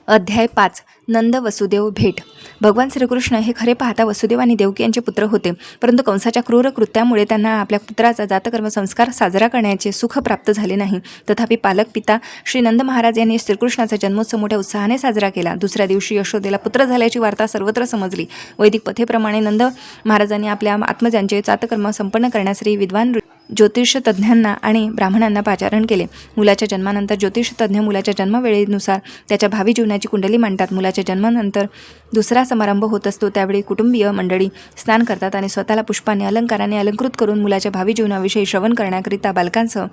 अध्याय 5 नंद वसुदेव भेट. भगवान श्रीकृष्ण हे खरे पाहता वसुदेव आणि देवकी यांचे पुत्र होते, परंतु कंसाच्या क्रूर कृत्यामुळे त्यांना आपल्या पुत्राचा जातकर्म संस्कार साजरा करण्याचे सुख प्राप्त झाले नाही. तथापि पालक पिता श्री नंद महाराज यांनी श्रीकृष्णाचा जन्मोत्सव मोठ्या उत्साहाने साजरा केला. दुसऱ्या दिवशी यशोदेला पुत्र झाल्याची वार्ता सर्वत्र समजली. वैदिक पथेप्रमाणे नंद महाराजांनी आपल्या आत्मजांचे जातकर्म संपन्न करण्यास विद्वान ज्योतिष तज्ज्ञांना आणि ब्राह्मणांना पाचारण केले. मुलाच्या जन्मानंतर ज्योतिष तज्ज्ञ मुलाच्या जन्मवेळेनुसार त्याच्या भावी जीवनाची कुंडली मांडतात. मुलाच्या जन्मानंतर दुसरा समारंभ होत असतो, त्यावेळी कुटुंबीय मंडळी स्नान करतात आणि स्वतःला पुष्पाने अलंकाराने अलंकृत करून मुलाच्या भावी जीवनाविषयी श्रवण करण्याकरिता बालकांसह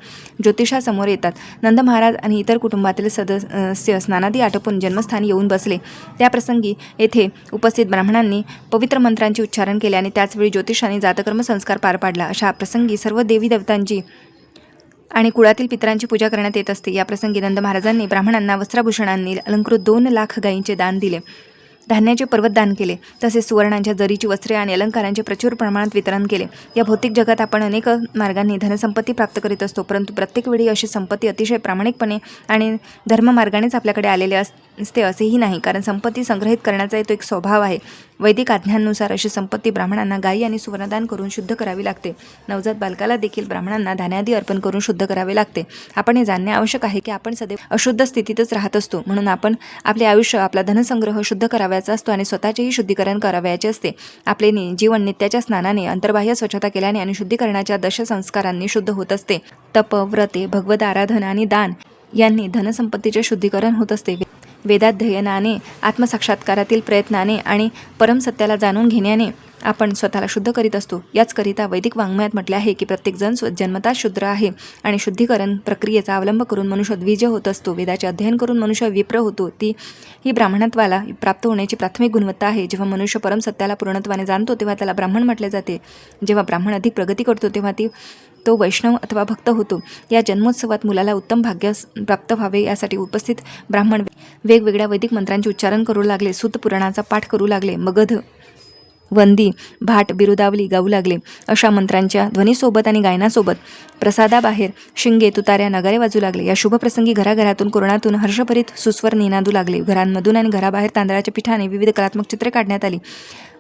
ज्योतिषासमोर येतात. नंद महाराज आणि इतर कुटुंबातील सदस्य स्नानादी आटोपून जन्मस्थानी येऊन बसले. त्याप्रसंगी येथे उपस्थित ब्राह्मणांनी पवित्र मंत्रांचे उच्चारण केले आणि त्याचवेळी ज्योतिषाने जातकर्म संस्कार पार पाडला. अशा प्रसंगी सर्व देवी देवतांची आणि कुळातील पितरांची पूजा करण्यात येत असते. या प्रसंगी नंद महाराजांनी ब्राह्मणांना वस्त्रभूषणांनी अलंकृत 2 लाख गायींचे दान दिले. धान्याचे पर्वत दान केले. तसेच सुवर्णांच्या जरीची वस्त्रे आणि अलंकारांचे प्रचूर प्रमाणात वितरण केले. या भौतिक जगात आपण अनेक मार्गांनी धनसंपत्ती प्राप्त करीत असतो, परंतु प्रत्येक वेळी अशी संपत्ती अतिशय प्रामाणिकपणे आणि धर्ममार्गानेच आपल्याकडे आलेले असते असेही नाही, कारण संपत्ती संग्रहित करण्याचा तो एक स्वभाव आहे. वैदिक आज्ञांनुसार अशी संपत्ती ब्राह्मणांना गायी आणि सुवर्णदान करून शुद्ध करावी लागते. नवजात बालकाला देखील ब्राह्मणांना धान्यादी अर्पण करून शुद्ध करावे लागते. आपण हे जाणणे आवश्यक आहे की आपण सदैव अशुद्ध स्थितीतच राहत असतो, म्हणून आपण आपले आयुष्य आपला धनसंग्रह शुद्ध करावयाचा असतो आणि स्वतःचेही शुद्धीकरण करावयाचे असते. आपले जीवन नित्याच्या स्नानाने, अंतर्बाह्य स्वच्छता केल्याने आणि शुद्धीकरणाच्या दशसंस्कारांनी शुद्ध होत असते. तप, व्रते, भगवत आराधना आणि दान यांनी धनसंपत्तीचे शुद्धीकरण होत असते. वेदाध्ययनाने, आत्मसाक्षात्कारातील प्रयत्नाने आणि परमसत्याला जाणून घेण्याने आपण स्वतःला शुद्ध करीत असतो. याचकरिता वैदिक वाङ्मयात म्हटले आहे की प्रत्येक जण जन्मतः शूद्र आहे आणि शुद्धीकरण प्रक्रियेचा अवलंब करून मनुष्य द्विज होत असतो. वेदाचे अध्ययन करून मनुष्य विप्र होतो. ही ब्राह्मणत्वाला प्राप्त होण्याची प्राथमिक गुणवत्ता आहे. जेव्हा मनुष्य परमसत्याला पूर्णत्वाने जाणतो तेव्हा त्याला ब्राह्मण म्हटले जाते. जेव्हा ब्राह्मण अधिक प्रगती करतो तेव्हा तो वैष्णव अथवा भक्त होतो. या जन्मोत्सवात मुलाला उत्तम भाग्य प्राप्त व्हावे यासाठी उपस्थित ब्राह्मण वेगवेगळ्या वैदिक मंत्रांचे उच्चारण करू लागले. सूत पुराणाचा पाठ करू लागले. मगध, वंदी, भाट, बिरुदावली गाऊ लागले. अशा मंत्रांच्या ध्वनीसोबत आणि गायनासोबत प्रसादाबाहेर शिंगे, तुताऱ्या, नगारे वाजू लागले. या शुभप्रसंगी घराघरातून, कोरोनातून हर्षभरीत सुस्वर निनादू लागले. घरांमधून आणि घराबाहेर तांदळाच्या पिठाने विविध कलात्मक चित्रे काढण्यात आली.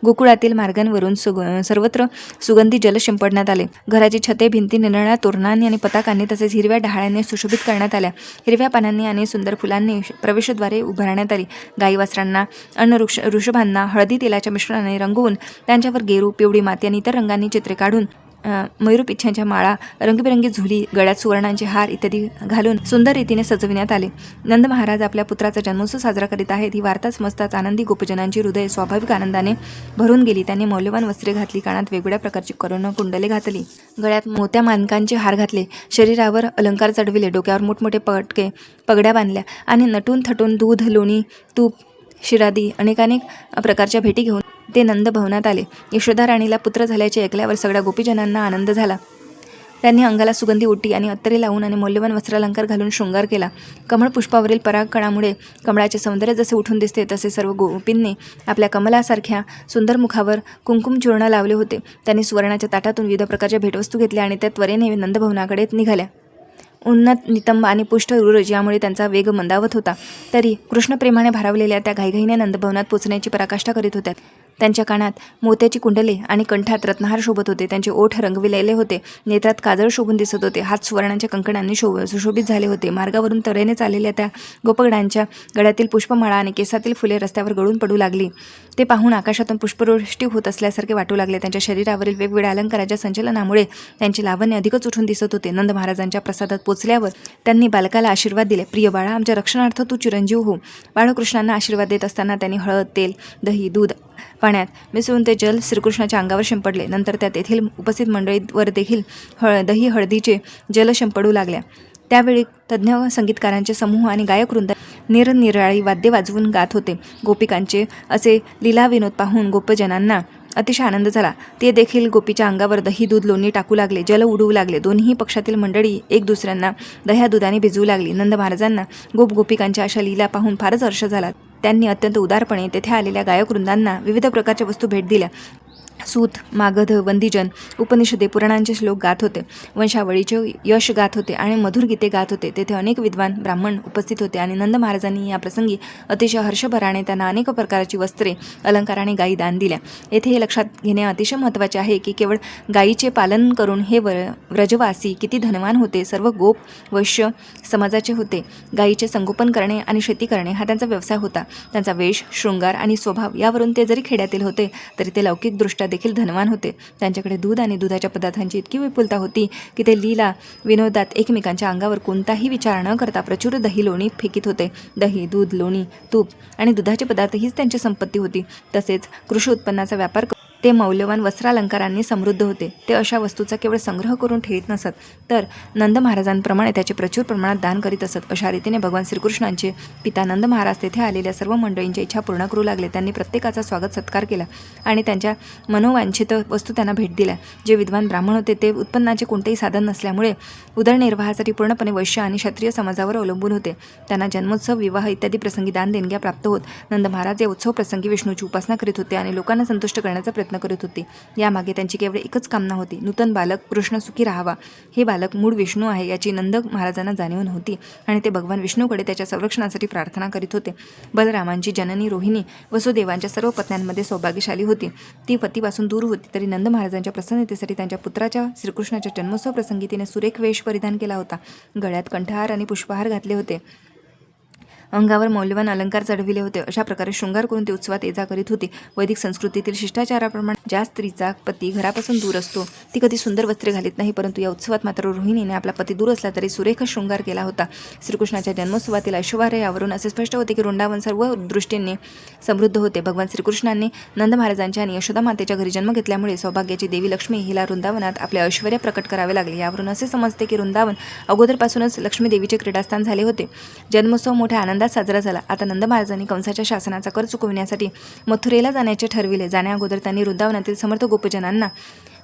गोकुळातील मार्गांवरून सर्वत्र सुगंधी जल शिंपडण्यात आले. घराची छते, भिंती निरनिळ्या तोरणांनी आणि पताकांनी तसेच हिरव्या डहाळ्यांनी सुशोभित करण्यात आल्या. हिरव्या पानांनी आणि सुंदर फुलांनी प्रवेशद्वारे उभारण्यात आली. गाई वासरांना, अन्न ऋषभांना हळदी तेलाच्या मिश्रणाने रंगवून त्यांच्यावर गेरू, पिवळी माती आणि इतर रंगांनी चित्रे काढून मयूरपिच्छांच्या माळा, रंगीबेरंगी झुली, गळ्यात सुवर्णांचे हार इत्यादी घालून सुंदर रीतीने सजविण्यात आले. नंद महाराज आपल्या पुत्राचा जन्मोत्सव साजरा करीत आहेत ही वार्ता समजताच आनंदी गोपजनांची हृदय स्वाभाविक आनंदाने भरून गेली. त्यांनी मौल्यवान वस्त्रे घातली, कानात वेगवेगळ्या प्रकारची कुंडले घातली, गळ्यात मोत्या मानकांचे हार घातले, शरीरावर अलंकार चढविले, डोक्यावर मोठमोठे पगड्या बांधल्या आणि नटून थटून दूध, लोणी, तूप, शिरादी अनेकानेक प्रकारच्या भेटी घेऊन ते नंद भवनात आले. यशोदा राणीला पुत्र झाल्याचे ऐकल्यावर सगळ्या गोपीजनांना आनंद झाला. त्यांनी अंगाला सुगंधी ओटी आणि अत्तरे लावून आणि मौल्यवान वस्त्रालंकार घालून शृंगार केला. कमळ पुष्पावरील परागकणामुळे कमळाचे सौंदर्य जसे उठून दिसते तसे सर्व गोपींनी आपल्या कमलासारख्या सुंदर मुखावर कुंकुम चूर्ण लावले होते. त्यांनी सुवर्णाच्या ताटातून विविध प्रकारच्या भेटवस्तू घेतल्या आणि त्या त्वरेने नंदभवनाकडे निघाल्या. उन्नत नितंब आणि पुष्ट उरज यामुळे त्यांचा वेग मंदावत होता. तरी कृष्णप्रेमाने भारावलेल्या त्या घाईघाईने नंदभवनात पोचण्याची पराकाष्ठा करीत होत्या. त्यांच्या कानात मोत्याची कुंडले आणि कंठात रत्नहार शोभत होते. त्यांचे ओठ रंगविलेले होते. नेत्रात काजळ शोभून दिसत होते. हात सुवर्णांच्या कंकणांनी सुशोभित झाले होते. मार्गावरून तऱ्हेने चाललेल्या त्या गोपगडांच्या गळ्यातील पुष्पमाळा आणि केसातील फुले रस्त्यावर गळून पडू लागली. ते पाहून आकाशातून पुष्पवृष्टी होत असल्यासारखे वाटू लागले. त्यांच्या शरीरावरील वेगवेगळ्या अलंकाराच्या संचलनामुळे त्यांचे लावण्य अधिकच उठून दिसत होते. नंद महाराजांच्या प्रसादात पोचल्यावर त्यांनी बालकाला आशीर्वाद दिले. प्रिय बाळा, आमच्या रक्षणार्थ तू चिरंजीव हो. बाळकृष्णांना आशीर्वाद देत असताना त्यांनी हळद, तेल, दही, दूध पाण्यात मिसळून ते जल श्रीकृष्णाच्या अंगावर शिंपडले. नंतर त्या तेथील उपस्थित मंडळीवर देखील दही हळदीचे जल शिंपडू लागल्या. त्यावेळी तज्ज्ञ संगीतकारांचे समूह आणि गायकवृंद निरनिराळी वाद्ये वाजवून गात होते. गोपिकांचे असे लीला विनोद पाहून गोपजनांना अतिशय आनंद झाला. ते देखील गोपीच्या अंगावर दही, दूध, लोणी टाकू लागले, जल उडवू लागले. दोन्ही पक्षातील मंडळी एक दुसऱ्यांना दह्या दुधाने भिजवू लागली. नंद महाराजांना गोपिकांच्या अशा लीला पाहून फारच हर्ष झाला. त्यांनी अत्यंत उदारपणे तेथे आलेल्या गायकवृंदांना विविध प्रकारच्या वस्तू भेट दिल्या. सूत, मागध, वंदीजन, उपनिषदे, पुराणांचे श्लोक गात होते, वंशावळीचे यश गात होते आणि मधुर गीते गात होते. तेथे अनेक विद्वान ब्राह्मण उपस्थित होते आणि नंद महाराजांनी या प्रसंगी अतिशय हर्षभराने त्यांना अनेक प्रकारची वस्त्रे, अलंकार आणि गायी दान दिल्या. येथे हे लक्षात घेणे अतिशय महत्त्वाचे आहे की केवळ गायीचे पालन करून हे व्रजवासी किती धनवान होते. सर्व गोप वैश्य समाजाचे होते. गायीचे संगोपन करणे आणि शेती करणे हा त्यांचा व्यवसाय होता. त्यांचा वेश, शृंगार आणि स्वभाव यावरून ते जरी खेड्यातील होते तरी ते लौकिकदृष्ट्या देखील धनवान होते. त्यांच्याकडे दूध आणि दुधाच्या पदार्थांची इतकी विपुलता होती की ते लीला विनोदात एकमेकांच्या अंगावर कोणताही विचार न करता प्रचूर दही लोणी फेकीत होते. दही, दूध, लोणी, तूप आणि दुधाचे पदार्थ हीच त्यांची संपत्ती होती. तसेच कृषी उत्पन्नाचा व्यापार ते मौल्यवान वस्त्रालंकारांनी समृद्ध होते. ते अशा वस्तूचा केवळ संग्रह करून ठेवीत नसत तर नंद महाराजांप्रमाणे त्याचे प्रचूर प्रमाणात दान करीत असत. अशा रीतीने भगवान श्रीकृष्णांचे पिता नंद महाराज तेथे आलेल्या सर्व मंडळींच्या इच्छा पूर्ण करू लागले. त्यांनी प्रत्येकाचा स्वागत सत्कार केला आणि त्यांच्या मनोवांछित वस्तू त्यांना भेट दिल्या. जे विद्वान ब्राह्मण होते ते उत्पन्नाचे कोणतेही साधन नसल्यामुळे उदरनिर्वाहासाठी पूर्णपणे वैश्य आणि क्षत्रिय समाजावर अवलंबून होते. त्यांना जन्मोत्सव, विवाह इत्यादी प्रसंगी दान देणग्या प्राप्त होत. नंद महाराज या उत्सव प्रसंगी विष्णूची उपासना करीत होते आणि लोकांना संतुष्ट करण्याचा प्रयत्न करीत होते. यामागे त्यांची केवळ एकच कामना होती, नूतन बालक कृष्ण सुखी राहावा. हे बालक मूळ विष्णू आहे याची नंद महाराजांना जाणीव नव्हती आणि ते भगवान विष्णूकडे त्याच्या संरक्षणासाठी प्रार्थना करीत होते. बलरामांची जननी रोहिणी वसुदेवांच्या सर्व पत्न्यांमध्ये सौभाग्यशाली होती. ती पतीपासून दूर होती तरी नंद महाराजांच्या प्रसन्नतेसाठी त्यांच्या पुत्राच्या श्रीकृष्णाच्या जन्मोत्सव प्रसंगी तिने सुरेख वेश परिधान केला होता. गळ्यात कंठहार आणि पुष्पहार घातले होते. अंगावर मौल्यवान अलंकार चढविले होते. अशा प्रकारे शृंगार करून ती उत्सवात ये जा करीत होती. वैदिक संस्कृतीतील शिष्टाचाराप्रमाणे ज्या स्त्रीचा पती घरापासून दूर असतो ती कधी सुंदर वस्त्रे घालीत नाही, परंतु या उत्सवात मात्र रोहिणीने आपला पती दूर असला तरी सुरेख शृंगार केला होता. श्रीकृष्णाच्या जन्मोत्सवातील ऐश्वर्य यावरून असे स्पष्ट होते की वृंदावन सर्व दृष्टींनी समृद्ध होते. भगवान श्रीकृष्णांनी नंद महाराजांच्या आणि यशोदा मातेच्या घरी जन्म घेतल्यामुळे सौभाग्याची देवी लक्ष्मी हिला वृंदावनात आपले ऐश्वर्य प्रकट करावे लागले. यावरून असे समजते की वृंदावन अगोदरपासूनच लक्ष्मी देवीचे क्रीडास्थान झाले होते. जन्मोत्सव मोठ्या आनंदात साजरा झाला. आता नंद महाराजांनी कंसाच्या शासनाचा कर चुकविण्यासाठी मथुरेला जाण्याचे ठरविले. जाण्याअगोदर त्यांनी वृंदावनातील समर्थ गोपजनांना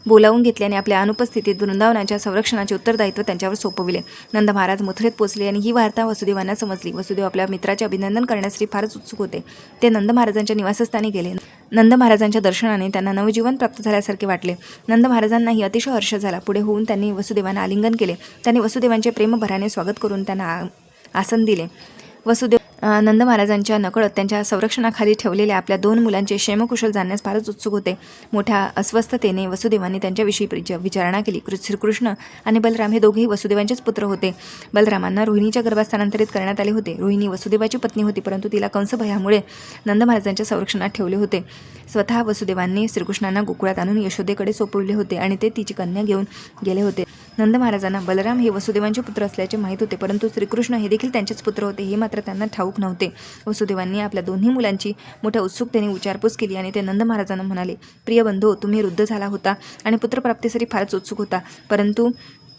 बोलावून घेतले आणि आपल्या अनुपस्थितीत वृंदावनाच्या संरक्षणाचे उत्तरदायित्व त्यांच्यावर सोपविले. नंद महाराज मथुरेत पोचले आणि ही वार्ता वसुदेवांना समजली. वसुदेव आपल्या मित्राचे अभिनंदन करण्यासाठी फारच उत्सुक होते. ते नंद महाराजांच्या निवासस्थानी गेले. नंद महाराजांच्या दर्शनाने त्यांना नवजीवन प्राप्त झाल्यासारखे वाटले. नंद महाराजांनाही अतिशय हर्ष झाला. पुढे होऊन त्यांनी वसुदेवांना आलिंगन केले. त्यांनी वसुदेवांचे प्रेमभराने स्वागत करून त्यांना आसन दिले. वसुदेव नंद महाराजांच्या नकळत त्यांच्या संरक्षणाखाली ठेवलेल्या आपल्या 2 मुलांचे क्षेमकुशल जाणण्यास फारच उत्सुक होते. मोठ्या अस्वस्थतेने वसुदेवांनी त्यांच्याविषयी विचारणा केली. श्रीकृष्ण आणि बलराम हे दोघेही वसुदेवांचेच पुत्र होते. बलरामांना रोहिणीच्या गर्भात स्थानांतरित करण्यात आले होते. रोहिणी वसुदेवाची पत्नी होती, परंतु तिला कंसभयामुळे नंद महाराजांच्या संरक्षणात ठेवले होते. स्वतः वसुदेवांनी श्रीकृष्णांना गोकुळात आणून यशोदेकडे सोपविले होते आणि ते तिची कन्या घेऊन गेले होते. नंद महाराजांना बलराम हे वसुदेवांचे पुत्र असल्याचे माहीत होते, परंतु श्रीकृष्ण हे देखील त्यांचेच पुत्र होते हे मात्र त्यांना ठाऊक नव्हते. वसुदेवांनी आपल्या दोन्ही मुलांची मोठ्या उत्सुकतेने विचारपूस केली आणि ते नंद महाराजांना म्हणाले, प्रिय बंधू, तुम्ही वृद्ध झाला होता आणि पुत्रप्राप्तीसाठी फारच उत्सुक होता, परंतु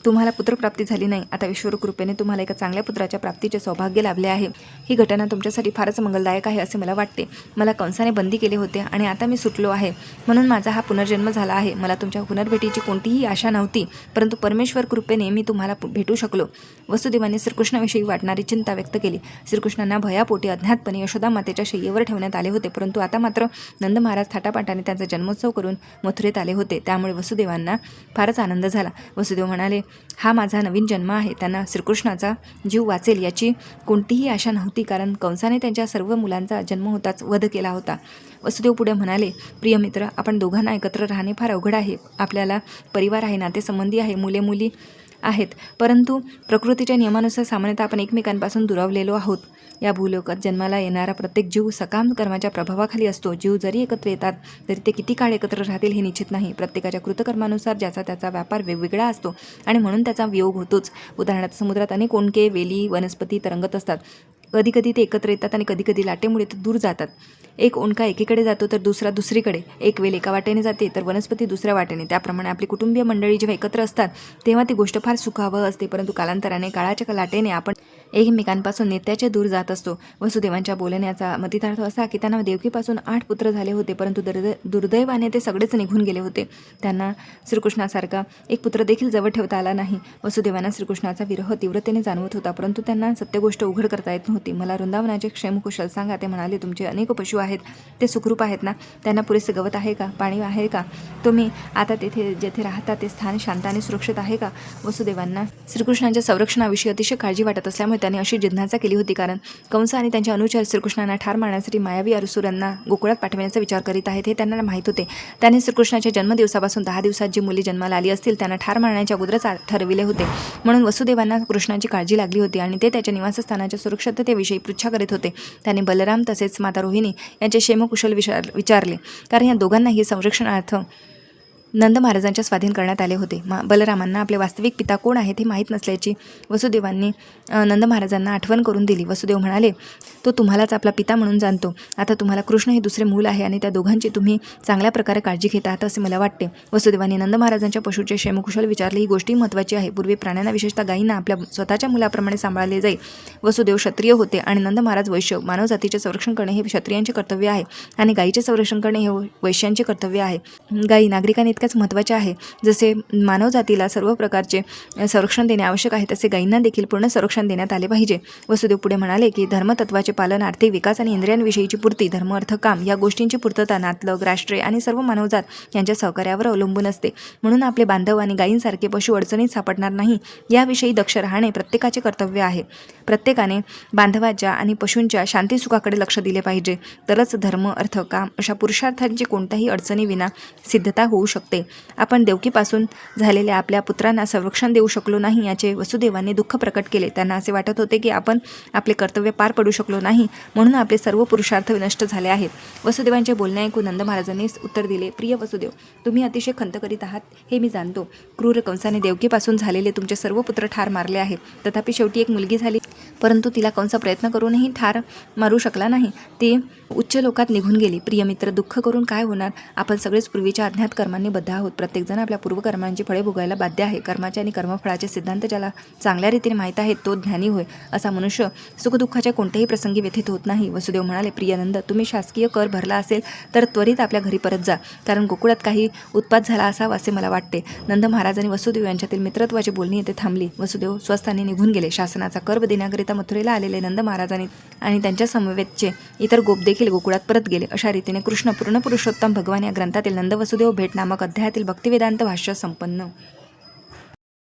तुम्हाला पुत्रप्राप्ती झाली नाही. आता ईश्वर कृपेने तुम्हाला एका चांगल्या पुत्राच्या प्राप्तीचे सौभाग्य लाभले आहे. ही घटना तुमच्यासाठी फारच मंगलदायक आहे असे मला वाटते. मला कंसाने बंदी केले होते आणि आता मी सुटलो आहे, म्हणून माझा हा पुनर्जन्म झाला आहे. मला तुमच्या पुनर्भेटीची कोणतीही आशा नव्हती, परंतु परमेश्वर कृपेने मी तुम्हाला भेटू शकलो. वसुदेवाने श्रीकृष्णाविषयी वाटणारी चिंता व्यक्त केली. श्रीकृष्णांना भयापोटी अज्ञातपणे यशोदा मातेच्या शय्येवर ठेवण्यात आले होते, परंतु आता मात्र नंद महाराज थाटापाटाने त्यांचा जन्मोत्सव करून मथुरेत आले होते. त्यामुळे वसुदेवांना फारच आनंद झाला. वसुदेव म्हणाले, हा माझा नवीन जन्म आहे. त्यांना श्रीकृष्णाचा जीव वाचेल याची कोणतीही आशा नव्हती, कारण कंसाने त्यांच्या सर्व मुलांचा जन्म होताच वध केला होता. वसुदेव पुढे म्हणाले, प्रिय मित्र, आपण दोघांना एकत्र राहणे फार अवघड आहे. आपल्याला परिवार आहे, नातेसंबंधी आहे, मुले मुली आहेत, परंतु प्रकृतीच्या नियमानुसार सामान्यतः आपण एकमेकांपासून दुरावलेलो आहोत. या भूलोकात जन्माला येणारा प्रत्येक जीव सकाम कर्माच्या प्रभावाखाली असतो. जीव जरी एकत्र येतात तरी ते किती काळ एकत्र राहतील हे निश्चित नाही. प्रत्येकाच्या कृतकर्मानुसार ज्याचा त्याचा व्यापार वेगवेगळा असतो आणि म्हणून त्याचा वियोग होतोच. उदाहरणार्थ, समुद्रात अनेक ओंडके, वेली, वनस्पती तरंगत असतात. कधीकधी ते एकत्र येतात आणि कधीकधी लाटेमुळे ते दूर जातात. एक ओंडका एकीकडे जातो तर दुसरा दुसरीकडे, एक वेल एका वाटेने जाते तर वनस्पती दुसऱ्या वाटेने. त्याप्रमाणे आपली कुटुंबीय मंडळी जेव्हा एकत्र असतात तेव्हा ती गोष्ट फार सुखावह असते, परंतु कालांतराने काळाच्या लाटेने आपण एकमेकांपासून नित्याचे दूर जात असतो. वसुदेवांच्या बोलण्याचा मतितार्थ असा की त्यांना देवकीपासून 8 पुत्र झाले होते, परंतु दुर्दैवाने ते सगळेच निघून गेले होते. त्यांना श्रीकृष्णासारखा एक पुत्र देखील जवळ ठेवता आला नाही. वसुदेवांना श्रीकृष्णाचा विरह तीव्रतेने जाणवत होता, परंतु त्यांना सत्य गोष्ट उघड करता येत नव्हती. होती. मला वृंदावनाचे क्षेमकुशल सांगा. ते म्हणाले, तुमचे अनेक पशु आहेत, ते सुखरूप आहेत ना? त्यांना पुरेसे गवत आहे का? पाणी आहे का? तुम्ही आता तेथे जेथे राहता ते स्थान शांत आणि सुरक्षित आहे का? वसुदेवांना श्रीकृष्णांच्या संरक्षणाविषयी अतिशय काळजी वाटत असल्यामुळे त्यांनी अशी जिज्ञासा केली होती, कारण कंस आणि त्यांचे अनुचर श्रीकृष्णांना ठार मारण्यासाठी मायावी असुरांना गोकुळात पाठवण्याचा विचार करीत आहेत हे त्यांना माहीत होते. त्यांनी श्रीकृष्णाच्या जन्मदिवसापासून 10 दिवसात जी मुली जन्माला आली असतील त्यांना ठार मारण्याच्या अगोदरच ठरविले होते. म्हणून वसुदेवांना कृष्णाची काळजी लागली होती आणि ते त्याच्या निवासस्थानाच्या सुरक्षिततेविषयी पृच्छा करीत होते. त्यांनी बलराम तसेच माता रोहिणी यांचे क्षेमकुशल विचारले, कारण या दोघांनाही संरक्षणार्थ नंद महाराजांच्या स्वाधीन करण्यात आले होते. बलरामांना आपले वास्तविक पिता कोण आहेत हे माहीत नसल्याची वसुदेवांनी नंद महाराजांना आठवण करून दिली. वसुदेव म्हणाले, तो तुम्हालाच आपला पिता म्हणून जाणतो. आता तुम्हाला कृष्ण हे दुसरे मूल आहे आणि त्या दोघांची तुम्ही चांगल्या प्रकारे काळजी घेत आहात असे मला वाटते. वसुदेवांनी नंद महाराजांच्या पशूचे क्षेमकुशल विचारले. ही गोष्टी महत्त्वाची आहे. पूर्वी प्राण्यांना, विशेषतः गायींना आपल्या स्वतःच्या मुलाप्रमाणे सांभाळले जाईल. वसुदेव क्षत्रिय होते आणि नंद महाराज वैश्य. मानवजातीचे संरक्षण करणे हे क्षत्रियांचे कर्तव्य आहे आणि गायीचे संरक्षण करणे हे वैश्यांचे कर्तव्य आहे. गायी नागरिकांनी महत्त्वाचे आहे. जसे मानव जातीला सर्व प्रकारचे संरक्षण देणे आवश्यक आहे, तसे गायींना देखील पूर्ण संरक्षण देण्यात आले पाहिजे. वसुदेव पुढे म्हणाले की धर्मतत्वाचे पालन, आर्थिक विकास आणि इंद्रियांविषयीची पूर्ती, धर्म, अर्थ, काम या गोष्टींची पूर्तता नातलग, राष्ट्रे आणि सर्व मानवजात यांच्या सहकार्यावर अवलंबून असते. म्हणून आपले बांधव आणि गायींसारखे पशु अडचणीत सापडणार नाही याविषयी दक्ष राहणे प्रत्येकाचे कर्तव्य आहे. प्रत्येकाने बांधवाच्या आणि पशूंच्या शांतीसुखाकडे लक्ष दिले पाहिजे. तरच धर्म, अर्थ, काम अशा पुरुषार्थांची कोणत्याही अडचणीविना सिद्धता होऊ शकते. आपण देवकीपासून झालेल्या आपल्या पुत्रांना संरक्षण देऊ शकलो नाही याचे वसुदेवांनी दुःख प्रकट केले. त्यांना असे वाटत होते की आपण आपले कर्तव्य पार पडू शकलो नाही, म्हणून आपले सर्व पुरुषार्थ नष्ट झाले आहेत. वसुदेवांचे बोलणे ऐकून नंद महाराजांनी उत्तर दिले, प्रिय वसुदेव, तुम्ही अतिशय खंत करीत आहात हे मी जाणतो. क्रूर कंसाने देवकीपासून झालेले तुमचे सर्व पुत्र ठार मारले आहे. तथापि शेवटी एक मुलगी झाली, परंतु तिला कंस प्रयत्न करूनही ठार मारू शकला नाही. ती उच्च लोकात निघून गेली. प्रिय मित्र, दुःख करून काय होणार? आपण सगळेच पूर्वीच्या अज्ञात कर्मांनी बद्ध आहोत. प्रत्येकजण आपल्या पूर्वकर्मांची फळे भोगायला बाध्य आहे. कर्माचे आणि कर्मफळाचे सिद्धांत ज्याला चांगल्या रीतीने माहीत आहेत तो ज्ञानी होय. असा मनुष्य सुखदुःखाच्या कोणत्याही प्रसंगी व्यथित होत नाही. वसुदेव म्हणाले, प्रिय नंद, तुम्ही शासकीय कर भरला असेल तर त्वरित आपल्या घरी परत जा, कारण गोकुळात काही उत्पात झाला असावा असे मला वाटते. नंद महाराज आणि वसुदेव यांच्यातील मित्रत्वाची बोलणी येथे थांबली. वसुदेव स्वस्थानी निघून गेले. शासनाचा कर देण्याकरिता मथुरेला आलेले नंद महाराजांनी आणि त्यांच्या समवेतचे इतर गोप देखील गोकुळात परत गेले. अशा रीतीने कृष्ण पूर्ण पुरुषोत्तम भगवान या ग्रंथातील नंद वसुदेव भेट नामक अध्यायातील भक्तिवेदांत भाष्य संपन्न.